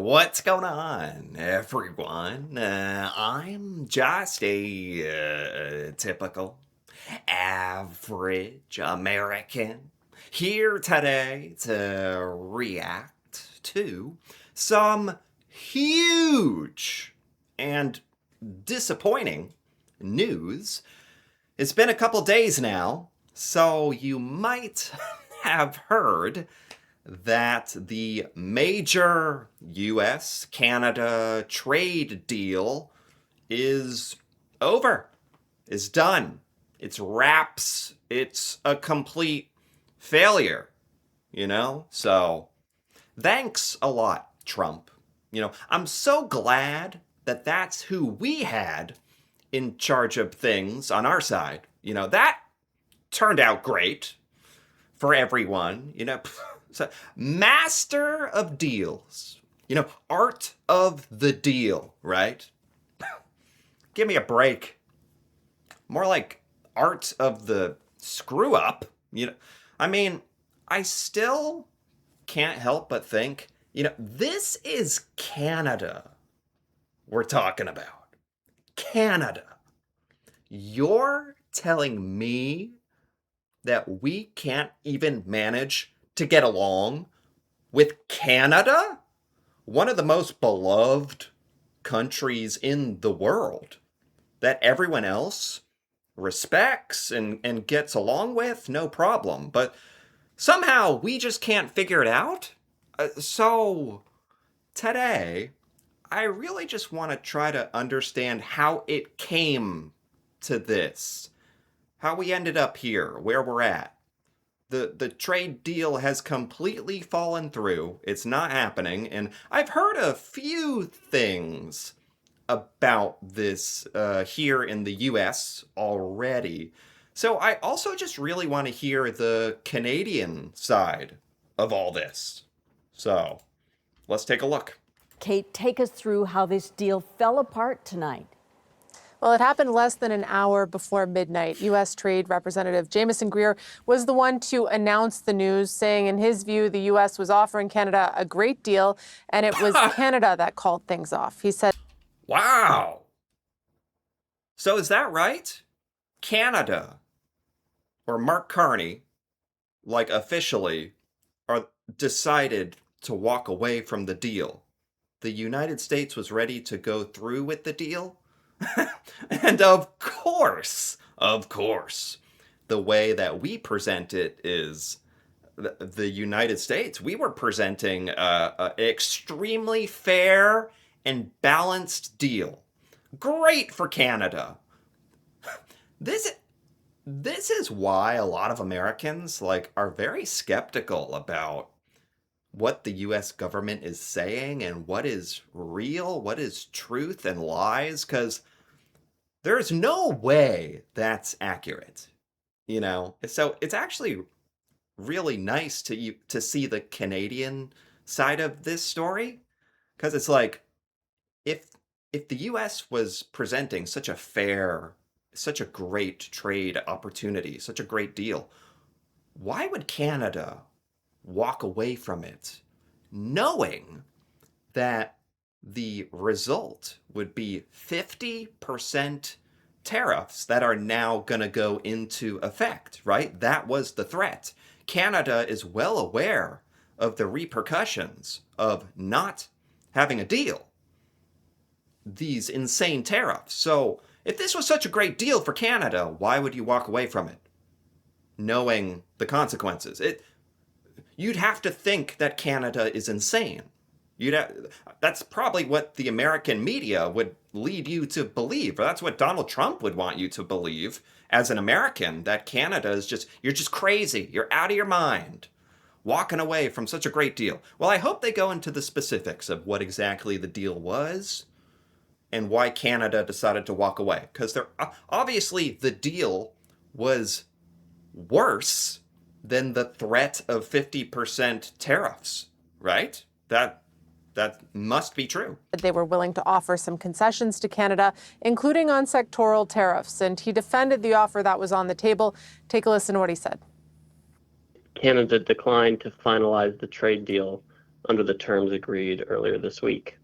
What's going on, everyone? I'm just a typical, average American here today to react to some huge and disappointing news. It's been a couple days now, so you might have heard that the major US Canada trade deal is over, is done. It's wraps. It's a complete failure, you know? So thanks a lot, Trump. I'm so glad that that's who we had in charge of things on our side. That turned out great for everyone. So master of deals. Art of the deal, right? Give me a break. More like art of the screw up. I mean, I still can't help but think, this is Canada we're talking about. Canada. You're telling me that we can't even manage to get along with Canada? One of the most beloved countries in the world that everyone else respects and gets along with, no problem. But somehow we just can't figure it out. So today, I really just want to try to understand how it came to this, how we ended up here, where we're at. The trade deal has completely fallen through. It's not happening, and I've heard a few things about this here in the US already. So I also just really want to hear the Canadian side of all this. So let's take a look. Kate, take us through how this deal fell apart tonight. Well, it happened less than an hour before midnight. U.S. Trade Representative Jamieson Greer was the one to announce the news, saying in his view, the U.S. was offering Canada a great deal, and it was Canada that called things off. He said, Wow. So is that right? Canada or Mark Carney, like officially, are decided to walk away from the deal. The United States was ready to go through with the deal. And of course, the way that we present it is the United States. We were presenting an extremely fair and balanced deal. Great for Canada. This is why a lot of Americans are very skeptical about what the US government is saying and what is real, what is truth and lies, because there's no way that's accurate. So it's actually really nice to see the Canadian side of this story, because it's like if the US was presenting such a great trade opportunity, such a great deal, why would Canada walk away from it knowing that the result would be 50% tariffs that are now going to go into effect, right? That was the threat. Canada is well aware of the repercussions of not having a deal, these insane tariffs. So if this was such a great deal for Canada, why would you walk away from it knowing the consequences? You'd have to think that Canada is insane. That's probably what the American media would lead you to believe. Or that's what Donald Trump would want you to believe as an American, that Canada is you're just crazy. You're out of your mind, walking away from such a great deal. Well, I hope they go into the specifics of what exactly the deal was and why Canada decided to walk away. Because obviously the deal was worse than the threat of 50% tariffs, right? That must be true. They were willing to offer some concessions to Canada, including on sectoral tariffs, and he defended the offer that was on the table. Take a listen to what he said. Canada declined to finalize the trade deal under the terms agreed earlier this week.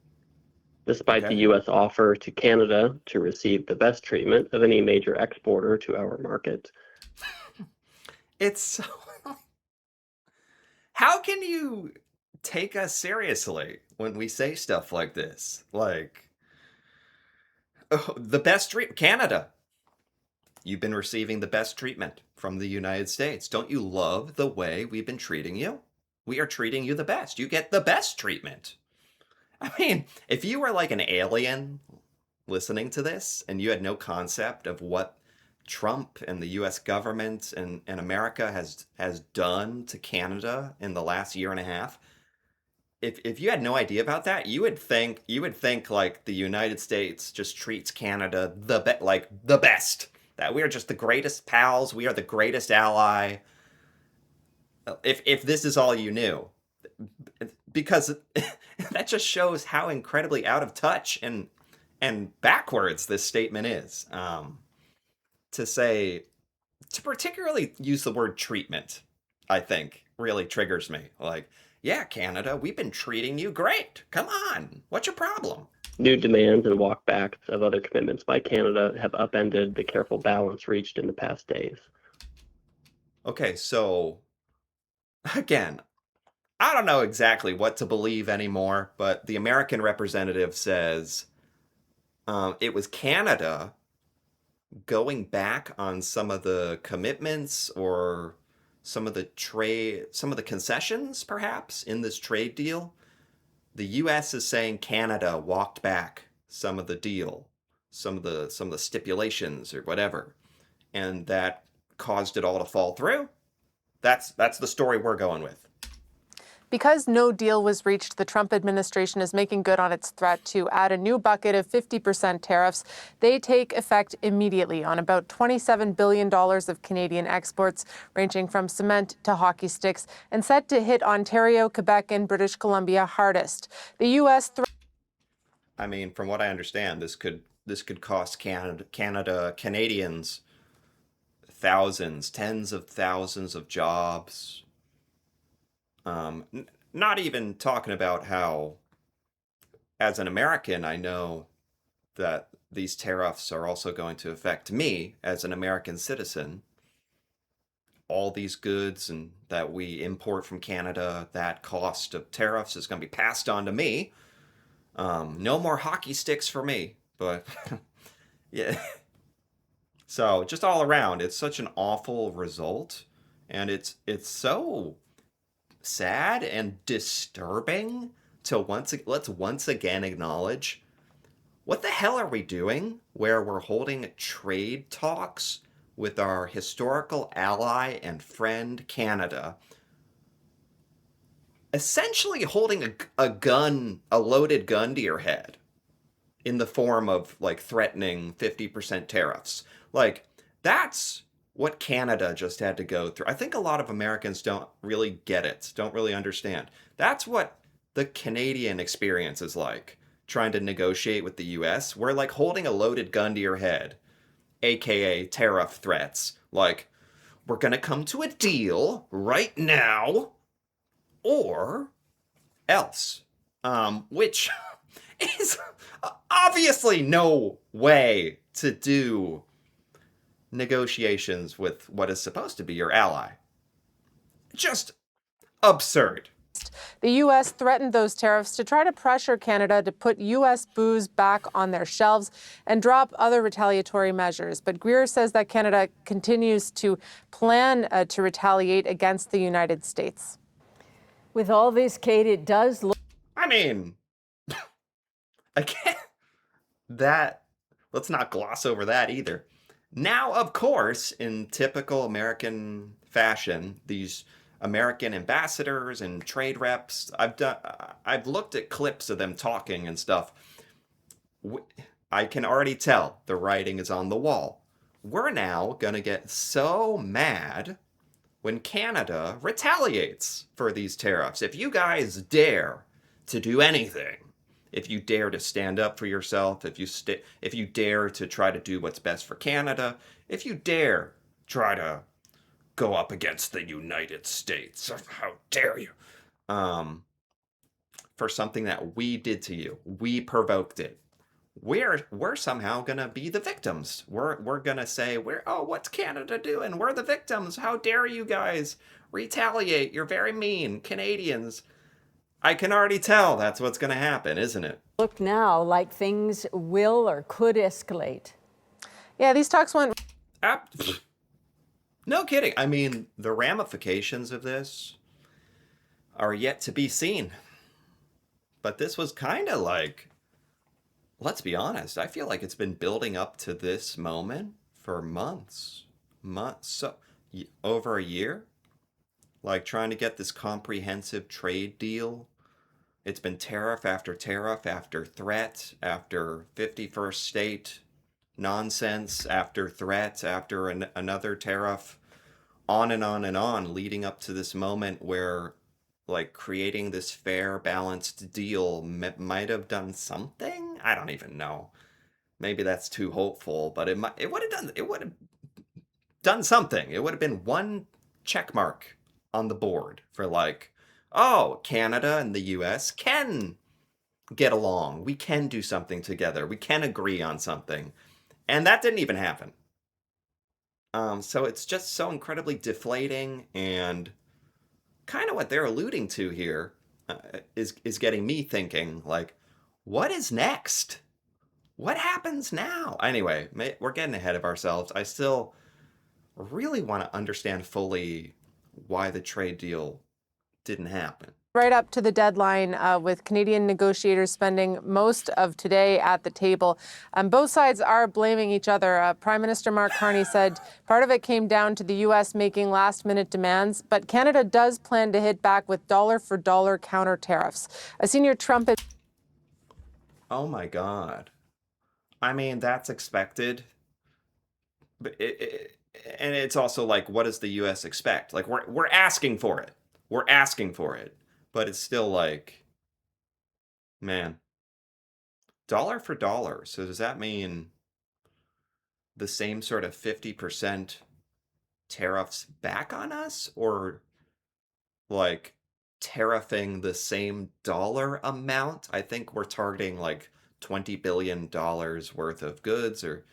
Despite the Okay. U.S. offer to Canada to receive the best treatment of any major exporter to our market, It's so. How can you take us seriously when we say stuff like this? Like, oh, the best treatment, Canada. You've been receiving the best treatment from the United States. Don't you love the way we've been treating you? We are treating you the best. You get the best treatment. I mean, if you were like an alien listening to this and you had no concept of what Trump and the US government and America has done to Canada in the last year and a half, if you had no idea about that, you would think like the United States just treats Canada like the best. That we are just the greatest pals, we are the greatest ally. If this is all you knew, because that just shows how incredibly out of touch and backwards this statement is. To say to particularly use the word treatment, I think really triggers me. Like, yeah, Canada, we've been treating you great. Come on, what's your problem? new demands and walkbacks of other commitments by Canada have upended the careful balance reached in the past days. Okay, so again, I don't know exactly what to believe anymore, but the American representative says it was Canada going back on some of the commitments or some of the concessions perhaps in this trade deal. The US is saying Canada walked back some of the deal, some of the stipulations or whatever, and that caused it all to fall through. That's the story we're going with. Because no deal was reached, the Trump administration is making good on its threat to add a new bucket of 50% tariffs. They take effect immediately on about $27 billion of Canadian exports, ranging from cement to hockey sticks, and set to hit Ontario, Quebec, and British Columbia hardest. The U.S. I mean, from what I understand, this could cost Canadians thousands, tens of thousands of jobs. Not even talking about how, as an American, I know that these tariffs are also going to affect me as an American citizen. All these goods and that we import from Canada, that cost of tariffs is going to be passed on to me. No more hockey sticks for me, but yeah. So just all around, it's such an awful result, and it's so sad and disturbing to let's once again acknowledge what the hell are we doing where we're holding trade talks with our historical ally and friend Canada, essentially holding a loaded gun to your head in the form of like threatening 50% tariffs. Like, that's what Canada just had to go through. I think a lot of Americans don't really get it, don't really understand. That's what the Canadian experience is like, trying to negotiate with the US. We're like holding a loaded gun to your head, aka tariff threats. Like, we're gonna come to a deal right now, or else. Which is obviously no way to do negotiations with what is supposed to be your ally. Just absurd. The U.S. threatened those tariffs to try to pressure Canada to put U.S. booze back on their shelves and drop other retaliatory measures. But Greer says that Canada continues to plan to retaliate against the United States. With all this, Kate, it does look. I mean, again, that, let's not gloss over that either. Now, of course, in typical American fashion, these American ambassadors and trade reps, I've looked at clips of them talking and stuff. I can already tell the writing is on the wall. We're now gonna get so mad when Canada retaliates for these tariffs. If you guys dare to do anything, if you dare to stand up for yourself, if you dare to try to do what's best for Canada, if you dare try to go up against the United States, how dare you? for something that we did to you. We provoked it. We're somehow gonna be the victims. We're gonna say, what's Canada doing? We're the victims. How dare you guys retaliate? You're very mean, Canadians. I can already tell that's what's gonna happen, isn't it? Look now like things will or could escalate. Yeah, these talks went. No kidding. I mean, the ramifications of this are yet to be seen. But this was kind of like, let's be honest, I feel like it's been building up to this moment for months, so over a year, like trying to get this comprehensive trade deal. It's been tariff after threat after 51st state nonsense after threat after another tariff, on and on and on, leading up to this moment where like creating this fair, balanced deal might have done something. I don't even know. Maybe that's too hopeful, but it would have done something. It would have been one check mark on the board for like, oh, Canada and the US can get along. We can do something together. We can agree on something. And that didn't even happen. So it's just so incredibly deflating, and kind of what they're alluding to here is getting me thinking, like, what is next? What happens now? Anyway, we're getting ahead of ourselves. I still really want to understand fully why the trade deal didn't happen. Right up to the deadline, with Canadian negotiators spending most of today at the table. Both sides are blaming each other. Prime Minister Mark Carney said part of it came down to the U.S. making last-minute demands, but Canada does plan to hit back with dollar-for-dollar counter tariffs. A senior Trump... Oh my God. I mean, that's expected. But and it's also like, what does the U.S. expect? Like, we're asking for it. We're asking for it. But it's still like, man, dollar for dollar. So does that mean the same sort of 50% tariffs back on us? Or like tariffing the same dollar amount? I think we're targeting like $20 billion worth of goods, or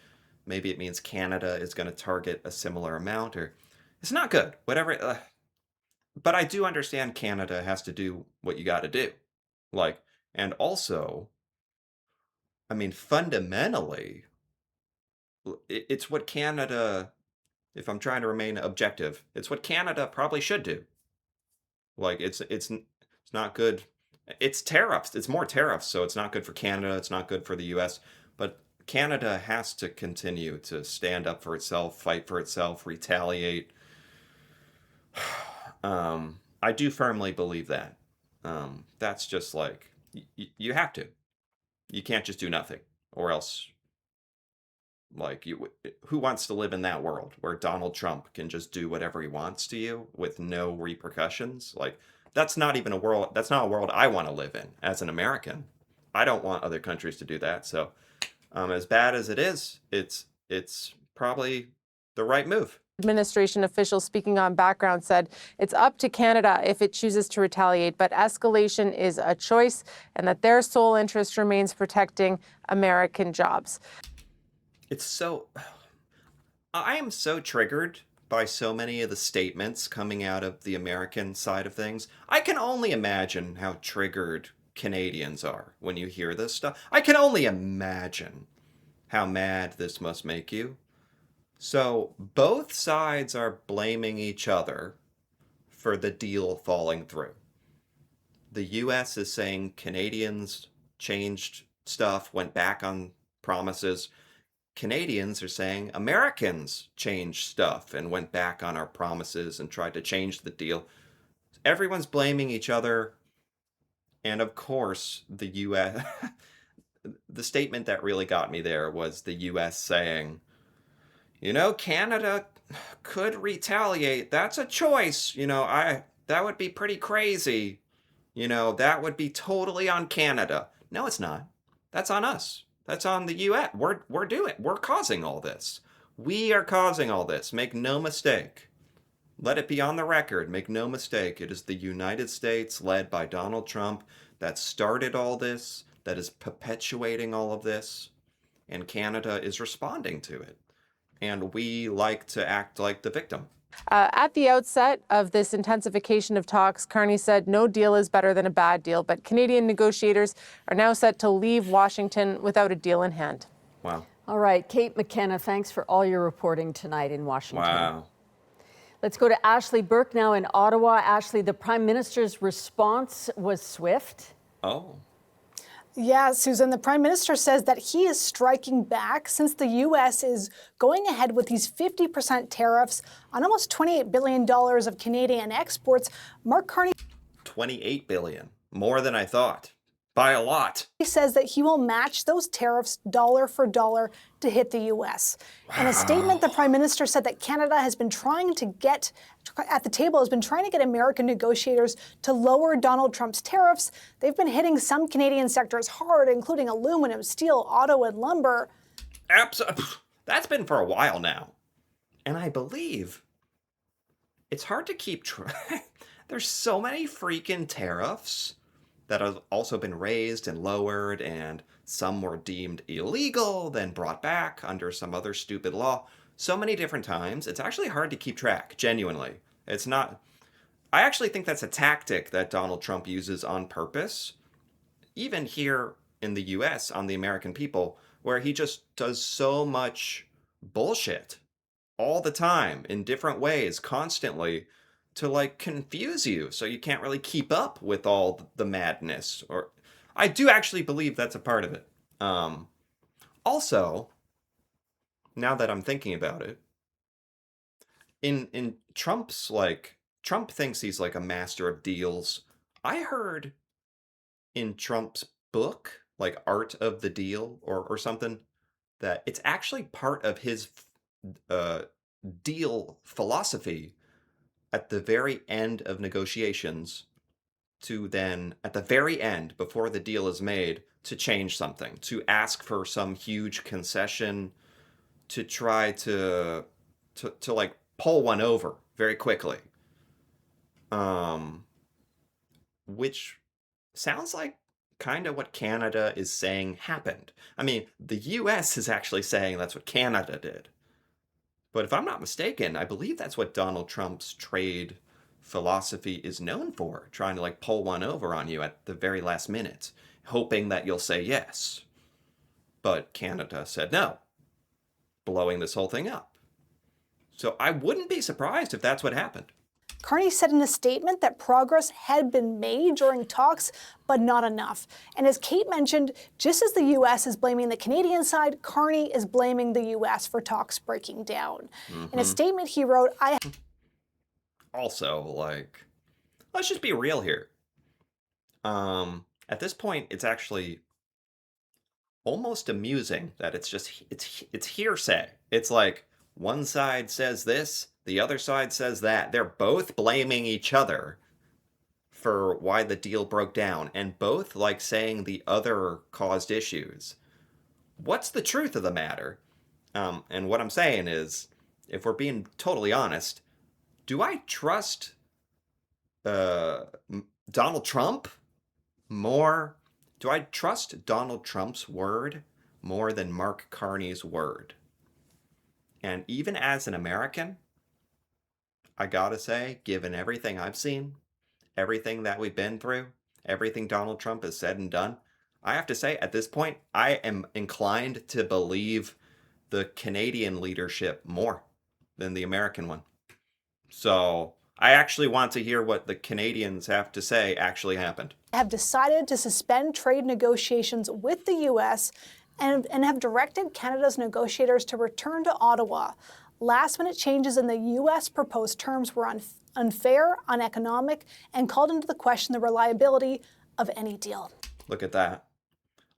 maybe it means Canada is going to target a similar amount, or it's not good. Whatever. But I do understand Canada has to do what you got to do. Like, and also, I mean, fundamentally, it's what Canada, if I'm trying to remain objective, it's what Canada probably should do. Like, it's not good. It's tariffs. It's more tariffs, so it's not good for Canada. It's not good for the U.S. But Canada has to continue to stand up for itself, fight for itself, retaliate. I do firmly believe that. That's just like, you have to. You can't just do nothing, or else, like, who wants to live in that world where Donald Trump can just do whatever he wants to you with no repercussions? Like, that's not even a world. That's not a world I want to live in as an American. I don't want other countries to do that. So, as bad as it is, it's probably the right move. Administration officials speaking on background said it's up to Canada if it chooses to retaliate, but escalation is a choice and that their sole interest remains protecting American jobs. I am so triggered by so many of the statements coming out of the American side of things. I can only imagine how triggered Canadians are when you hear this stuff. I can only imagine how mad this must make you. So both sides are blaming each other for the deal falling through. The US is saying Canadians changed stuff, went back on promises. Canadians are saying Americans changed stuff and went back on our promises and tried to change the deal. Everyone's blaming each other. And of course, the US, the statement that really got me there was the US saying, Canada could retaliate. That's a choice. That would be pretty crazy. That would be totally on Canada. No, it's not. That's on us. That's on the US. We're causing all this. We are causing all this. Make no mistake. Let it be on the record. Make no mistake. It is the United States, led by Donald Trump, that started all this, that is perpetuating all of this, and Canada is responding to it. And we like to act like the victim. At the outset of this intensification of talks, Carney said no deal is better than a bad deal, but Canadian negotiators are now set to leave Washington without a deal in hand. Wow. All right, Kate McKenna, thanks for all your reporting tonight in Washington. Wow. Let's go to Ashley Burke now in Ottawa. Ashley, the Prime Minister's response was swift. Oh. Yeah, Susan, the Prime Minister says that he is striking back since the U.S. is going ahead with these 50% tariffs on almost $28 billion of Canadian exports. Mark Carney $28 billion. More than I thought. By a lot. says that he will match those tariffs dollar for dollar to hit the U.S. In a statement, the Prime Minister said that Canada has been trying to get at the table, has been trying to get American negotiators to lower Donald Trump's tariffs. They've been hitting some Canadian sectors hard, including aluminum, steel, auto, and lumber. That's been for a while now. And I believe it's hard to keep track. There's so many freaking tariffs that have also been raised and lowered, and some were deemed illegal, then brought back under some other stupid law. So many different times. It's actually hard to keep track, genuinely. It's not. I actually think that's a tactic that Donald Trump uses on purpose, even here in the US, on the American people, where he just does so much bullshit all the time in different ways, constantly, to like confuse you so you can't really keep up with all the madness. Or I do actually believe that's a part of it. Also, now that I'm thinking about it, in Trump's like Trump thinks he's like a master of deals. I heard in Trump's book, like Art of the Deal or something, that it's actually part of his deal philosophy at the very end of negotiations to then, at the very end, before the deal is made, to change something, to ask for some huge concession, to try to like pull one over very quickly. Which sounds like kind of what Canada is saying happened. I mean, the US is actually saying that's what Canada did. But if I'm not mistaken, I believe that's what Donald Trump's trade philosophy is known for, trying to like pull one over on you at the very last minute, hoping that you'll say yes. But Canada said no, blowing this whole thing up. So I wouldn't be surprised if that's what happened. Carney said in a statement that progress had been made during talks, but not enough. And as Kate mentioned, just as the U.S. is blaming the Canadian side, Carney is blaming the U.S. for talks breaking down. In a statement he wrote, Also, like, let's just be real here. At this point, it's actually almost amusing that it's hearsay. It's like one side says this, the other side says that. They're both blaming each other for why the deal broke down, and both like saying the other caused issues. What's the truth of the matter? And what I'm saying is, if we're being totally honest, do I trust Donald Trump more? Do I trust Donald Trump's word more than Mark Carney's word? And even as an American, I gotta say, given everything I've seen, everything that we've been through, everything Donald Trump has said and done, I have to say, at this point, I am inclined to believe the Canadian leadership more than the American one. So I actually want to hear what the Canadians have to say actually happened. have decided to suspend trade negotiations with the U.S. and have directed Canada's negotiators to return to Ottawa. Last-minute changes in the U.S. proposed terms were unfair, uneconomic, and called into the question the reliability of any deal. Look at that.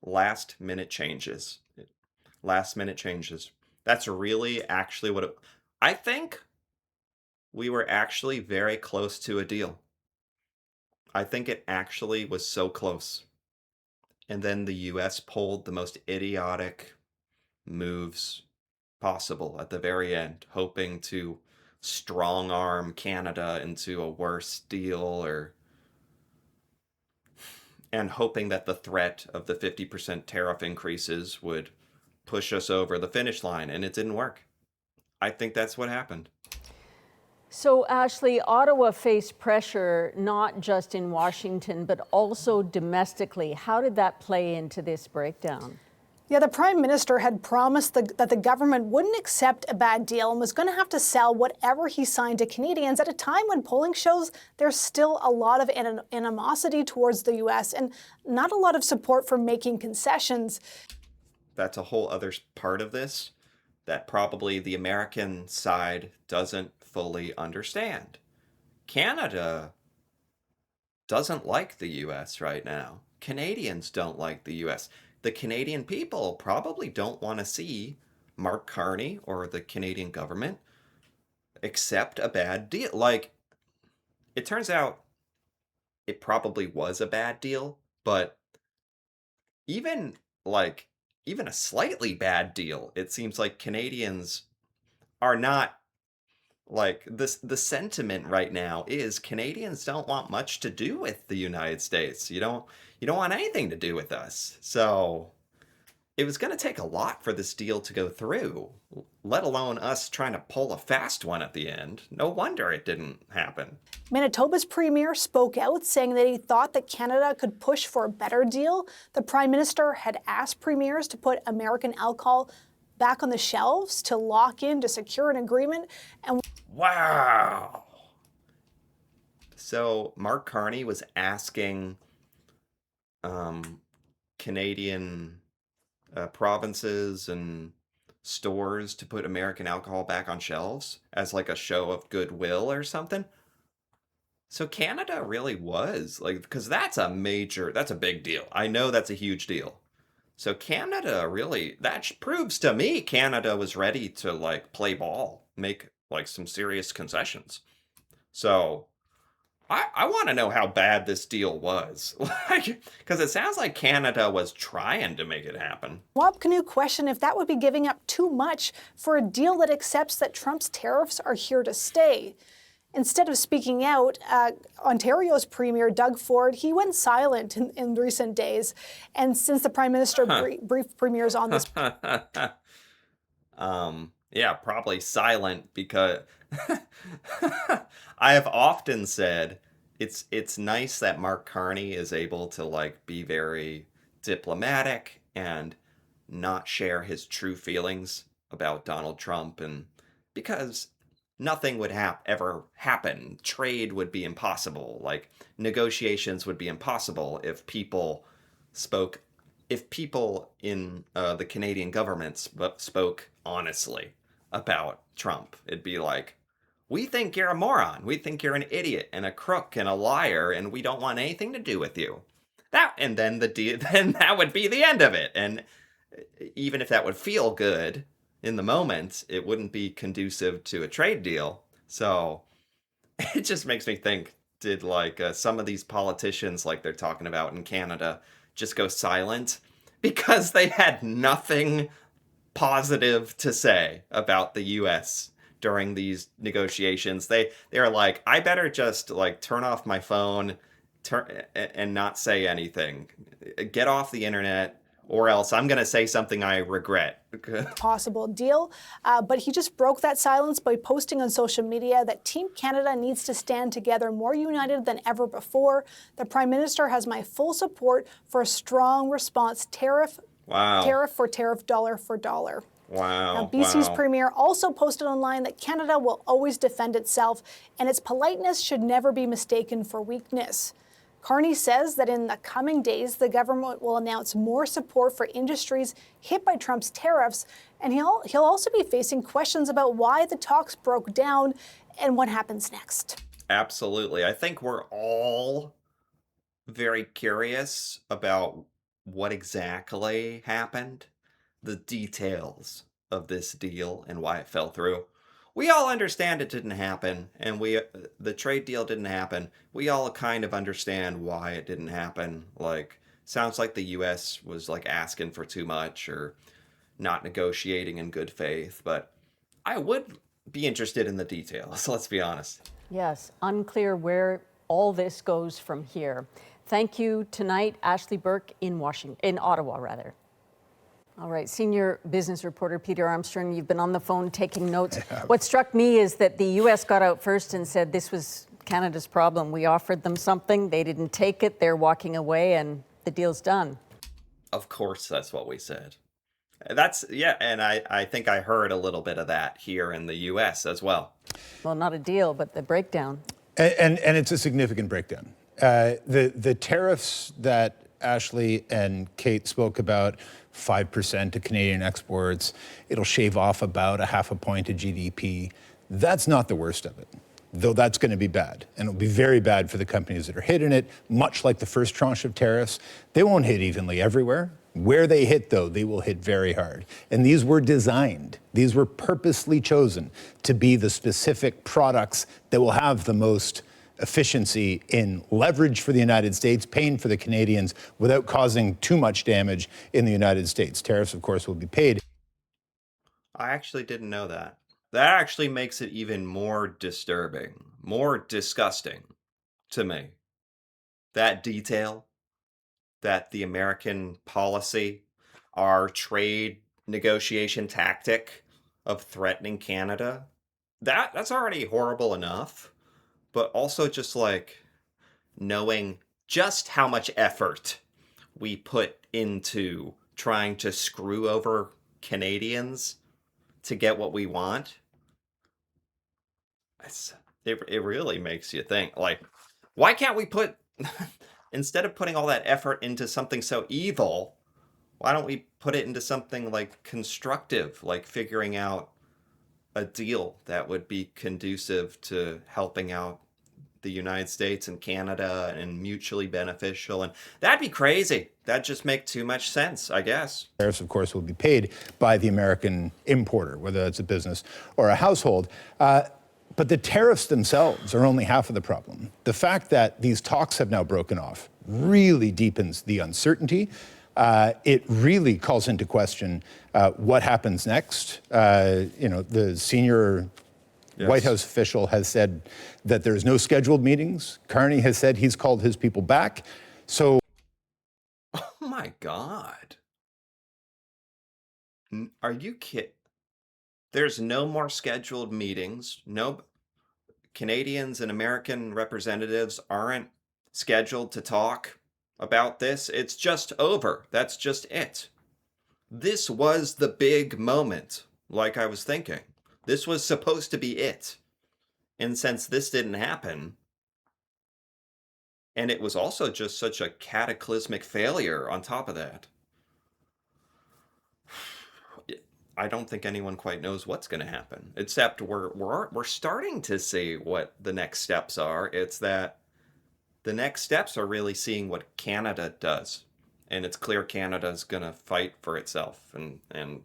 Last-minute changes. Last-minute changes. That's really actually what it... I think we were actually very close to a deal. I think it actually was so close. And then the U.S. pulled the most idiotic moves possible at the very end, hoping to strong-arm Canada into a worse deal, or... and hoping that the threat of the 50% tariff increases would push us over the finish line, and it didn't work. I think that's what happened. So, Ashley, Ottawa faced pressure not just in Washington, but also domestically. How did that play into this breakdown? Yeah, the Prime Minister had promised that the government wouldn't accept a bad deal and was going to have to sell whatever he signed to Canadians at a time when polling shows there's still a lot of animosity towards the U.S. and not a lot of support for making concessions. That's a whole other part of this that probably the American side doesn't fully understand. Canada doesn't like the U.S. right now. Canadians don't like the U.S. The Canadian people probably don't want to see Mark Carney or the Canadian government accept a bad deal. Like, it turns out it probably was a bad deal, but even even a slightly bad deal, it seems like Canadians are not like this. The sentiment right now is Canadians don't want much to do with the United States. You don't want anything to do with us. So it was going to take a lot for this deal to go through, let alone us trying to pull a fast one at the end. No wonder it didn't happen. Manitoba's premier spoke out, saying that he thought that Canada could push for a better deal. The Prime Minister had asked premiers to put American alcohol back on the shelves to lock in, to secure an agreement. And wow. So Mark Carney was asking Canadian provinces and stores to put American alcohol back on shelves as like a show of goodwill or something. So Canada really was like, because that's a big deal. I know that's a huge deal. So Canada really, that proves to me Canada was ready to like play ball, make like some serious concessions. So I want to know how bad this deal was, like, because it sounds like Canada was trying to make it happen. Wap Kinew questioned if that would be giving up too much for a deal that accepts that Trump's tariffs are here to stay. Instead of speaking out, Ontario's Premier Doug Ford, he went silent in recent days. And since the Prime Minister briefed premiers on this, yeah, probably silent because I have often said it's nice that Mark Carney is able to like be very diplomatic and not share his true feelings about Donald Trump, and because nothing would ever happen. Trade would be impossible. Like, negotiations would be impossible if people in the Canadian government spoke honestly about Trump. It'd be like, we think you're a moron. We think you're an idiot and a crook and a liar, and we don't want anything to do with you. Then then that would be the end of it. And even if that would feel good in the moment, it wouldn't be conducive to a trade deal. So it just makes me think, did like some of these politicians, like they're talking about in Canada, just go silent because they had nothing positive to say about the U.S. during these negotiations? They're like, I better just like turn off my phone and not say anything, get off the internet, or else I'm going to say something I regret. Possible deal. But he just broke that silence by posting on social media that Team Canada needs to stand together more united than ever before. The Prime Minister has my full support for a strong response, tariff for tariff, dollar for dollar. Wow. Now, BC's Premier also posted online that Canada will always defend itself, and its politeness should never be mistaken for weakness. Carney says that in the coming days, the government will announce more support for industries hit by Trump's tariffs, and he'll also be facing questions about why the talks broke down and what happens next. Absolutely. I think we're all very curious about what exactly happened, the details of this deal and why it fell through. We all understand it didn't happen, and the trade deal didn't happen. We all kind of understand why it didn't happen. Like, sounds like the U.S. was like asking for too much or not negotiating in good faith. But I would be interested in the details, let's be honest. Yes, unclear where all this goes from here. Thank you tonight, Ashley Burke in Ottawa, rather. All right, senior business reporter Peter Armstrong, you've been on the phone taking notes. What struck me is that the U.S. got out first and said this was Canada's problem. We offered them something, they didn't take it, they're walking away, and the deal's done. Of course, that's what we said. Yeah, and I think I heard a little bit of that here in the U.S. as well. Well, not a deal, but the breakdown. And it's a significant breakdown. The tariffs that Ashley and Kate spoke about, 5% to Canadian exports, it'll shave off about a half a point of GDP. That's not the worst of it, though that's going to be bad. And it'll be very bad for the companies that are hitting it, much like the first tranche of tariffs. They won't hit evenly everywhere. Where they hit, though, they will hit very hard. And these were designed, these were purposely chosen to be the specific products that will have the most efficiency in leverage for the United States, pain for the Canadians, without causing too much damage in the United States. Tariffs, of course, will be paid. I actually didn't know that. That actually makes it even more disturbing, more disgusting to me. That detail, that the American policy, our trade negotiation tactic of threatening Canada, that's already horrible enough. But also just like knowing just how much effort we put into trying to screw over Canadians to get what we want. It really makes you think, like, why can't we put, instead of putting all that effort into something so evil, why don't we put it into something like constructive, like figuring out a deal that would be conducive to helping out the United States and Canada and mutually beneficial? And that'd be crazy. That'd just make too much sense, I guess. Tariffs, of course, will be paid by the American importer, whether that's a business or a household. But the tariffs themselves are only half of the problem. The fact that these talks have now broken off really deepens the uncertainty. It really calls into question what happens next. The senior White House official has said that there's no scheduled meetings. Carney has said he's called his people back. So, oh my God. Are you kidding? There's no more scheduled meetings. No, Canadians and American representatives aren't scheduled to talk about this. It's just over. That's just it. This was the big moment, like I was thinking. This was supposed to be it. And since this didn't happen, and it was also just such a cataclysmic failure on top of that, I don't think anyone quite knows what's going to happen, except we're starting to see what the next steps are. It's that the next steps are really seeing what Canada does. And it's clear Canada's going to fight for itself and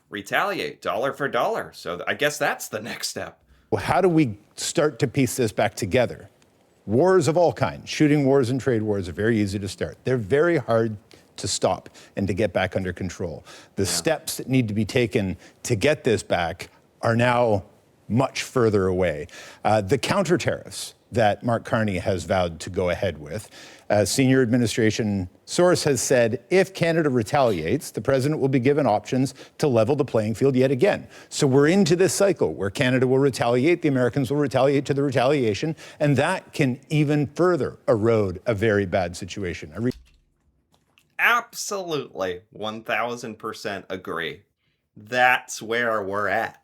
retaliate dollar for dollar. So I guess that's the next step. Well, how do we start to piece this back together? Wars of all kinds, shooting wars and trade wars are very easy to start. They're very hard to stop and to get back under control. The steps that need to be taken to get this back are now much further away. The counter tariffs that Mark Carney has vowed to go ahead with. A senior administration source has said if Canada retaliates, the president will be given options to level the playing field yet again. So we're into this cycle where Canada will retaliate, the Americans will retaliate to the retaliation, and that can even further erode a very bad situation. Absolutely, 1000% agree. That's where we're at.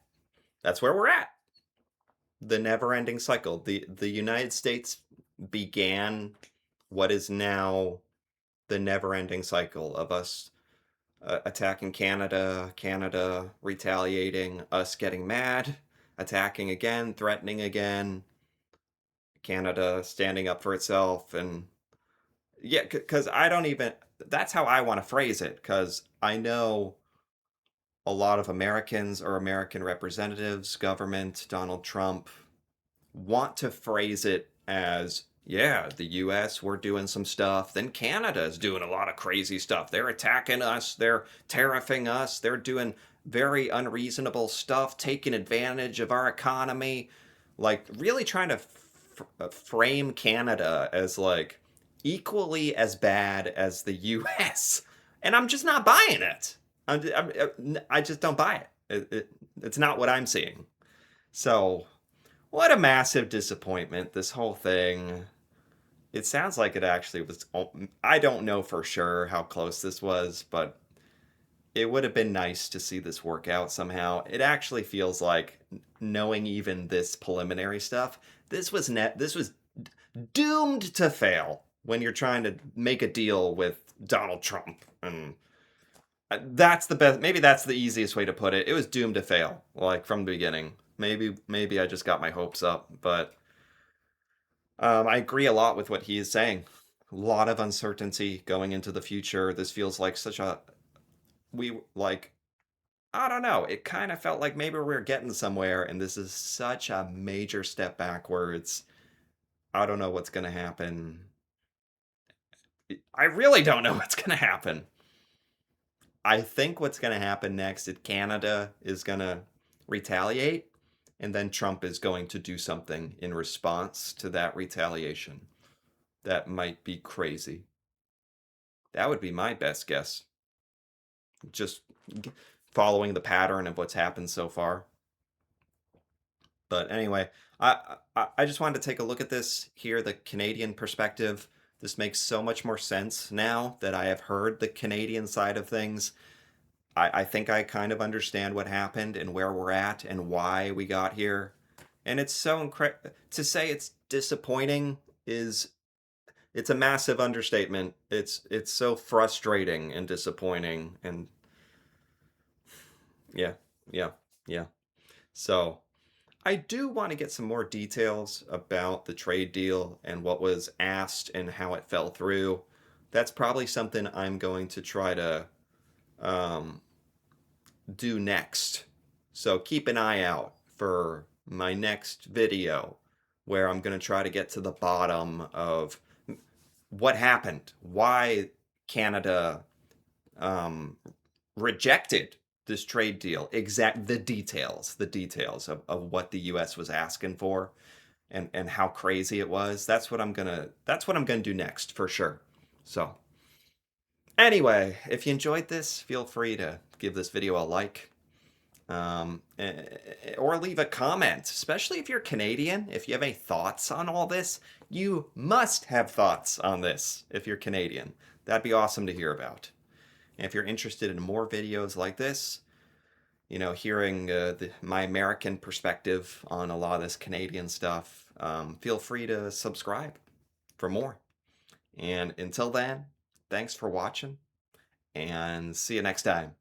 That's where we're at. The never-ending cycle. The United States began what is now the never-ending cycle of us attacking Canada, Canada retaliating, us getting mad, attacking again, threatening again, Canada standing up for itself. And yeah, because that's how I want to phrase it, because I know a lot of Americans or American representatives, government, Donald Trump, want to phrase it as, yeah, the US, we're doing some stuff. Then Canada's doing a lot of crazy stuff. They're attacking us. They're tariffing us. They're doing very unreasonable stuff, taking advantage of our economy. Like, really trying to frame Canada as like, equally as bad as the US. And I'm just not buying it. I just don't buy it. It's not what I'm seeing. So, what a massive disappointment, this whole thing. It sounds like it actually was. I don't know for sure how close this was, but it would have been nice to see this work out somehow. It actually feels like, knowing even this preliminary stuff, this was doomed to fail when you're trying to make a deal with Donald Trump. And that's the best. Maybe that's the easiest way to put it. It was doomed to fail, like from the beginning. Maybe I just got my hopes up, but I agree a lot with what he is saying. A lot of uncertainty going into the future. This feels like such a I don't know. It kind of felt like maybe we were getting somewhere, and this is such a major step backwards. I don't know what's going to happen. I really don't know what's going to happen. I think what's going to happen next is Canada is going to retaliate, and then Trump is going to do something in response to that retaliation. That might be crazy. That would be my best guess. Just following the pattern of what's happened so far. But anyway, I just wanted to take a look at this here, the Canadian perspective. This makes so much more sense now that I have heard the Canadian side of things. I think I kind of understand what happened and where we're at and why we got here. And it's so incredible. To say it's disappointing it's a massive understatement. It's so frustrating and disappointing, and yeah. So I do want to get some more details about the trade deal and what was asked and how it fell through. That's probably something I'm going to try to do next. So keep an eye out for my next video, where I'm going to try to get to the bottom of what happened, why Canada rejected this trade deal, the details of what the US was asking for, and how crazy it was. That's what I'm gonna do next for sure. So anyway, if you enjoyed this, feel free to give this video a like, or leave a comment, especially if you're Canadian. If you have any thoughts on all this, you must have thoughts on this if you're Canadian. That'd be awesome to hear about. And if you're interested in more videos like this, hearing my American perspective on a lot of this Canadian stuff, feel free to subscribe for more. And until then, thanks for watching, and see you next time.